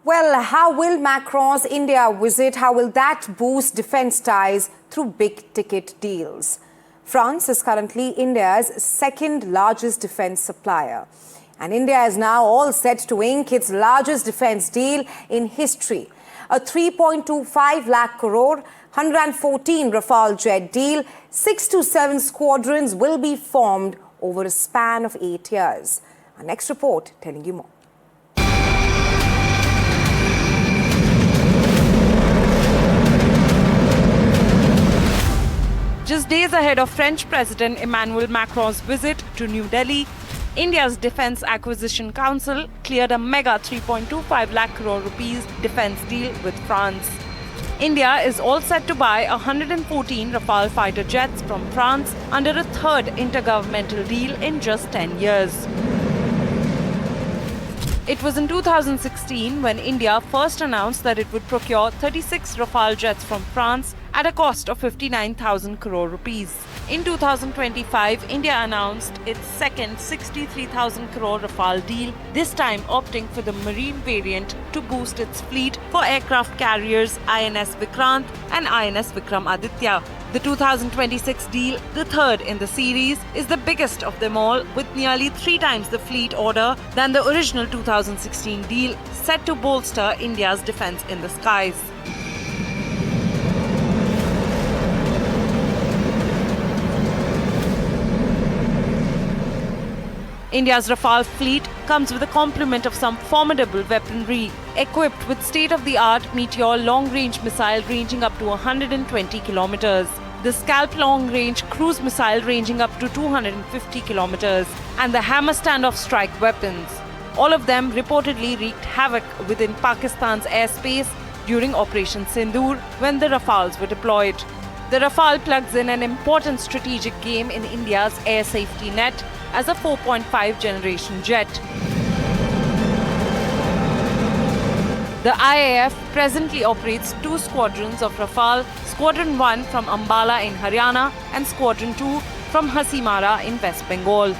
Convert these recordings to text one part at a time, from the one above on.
Well, how will Macron's India visit, how will that boost defence ties through big-ticket deals? France is currently India's second largest defence supplier. And India is now all set to ink its largest defence deal in history. A 3.25 lakh crore, 114 Rafale jet deal, 6 to 7 squadrons will be formed over a span of 8 years. Our next report telling you more. Just days ahead of French President Emmanuel Macron's visit to New Delhi, India's Defence Acquisition Council cleared a mega 3.25 lakh crore rupees defence deal with France. India is all set to buy 114 Rafale fighter jets from France under a third intergovernmental deal in just 10 years. It was in 2016 when India first announced that it would procure 36 Rafale jets from France at a cost of 59,000 crore rupees. In 2025, India announced its second 63,000 crore Rafale deal, this time opting for the marine variant to boost its fleet for aircraft carriers INS Vikrant and INS Vikramaditya. The 2026 deal, the third in the series, is the biggest of them all, with nearly 3 times the fleet order than the original 2016 deal, set to bolster India's defence in the skies. India's Rafale fleet comes with a complement of some formidable weaponry, equipped with state-of-the-art Meteor long-range missile ranging up to 120 kilometers, the Scalp long-range cruise missile ranging up to 250 kilometers, and the Hammer standoff strike weapons. All of them reportedly wreaked havoc within Pakistan's airspace during Operation Sindoor when the Rafales were deployed. The Rafale plugs in an important strategic game in India's air safety net as a 4.5 generation jet. The IAF presently operates 2 squadrons of Rafale, Squadron 1 from Ambala in Haryana and Squadron 2 from Hasimara in West Bengal.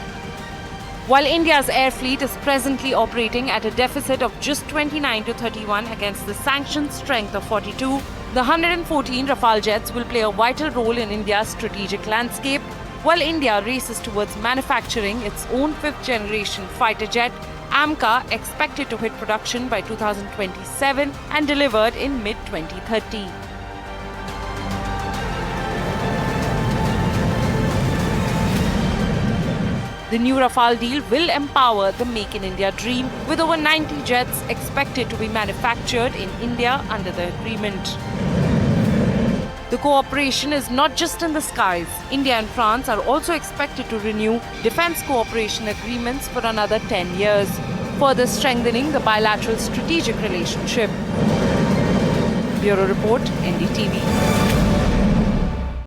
While India's air fleet is presently operating at a deficit of just 29 to 31 against the sanctioned strength of 42, the 114 Rafale jets will play a vital role in India's strategic landscape, while India races towards manufacturing its own 5th generation fighter jet, AMCA, expected to hit production by 2027 and delivered in mid-2030. The new Rafale deal will empower the Make in India dream, with over 90 jets expected to be manufactured in India under the agreement. The cooperation is not just in the skies. India and France are also expected to renew defence cooperation agreements for another 10 years, further strengthening the bilateral strategic relationship. Bureau Report, NDTV.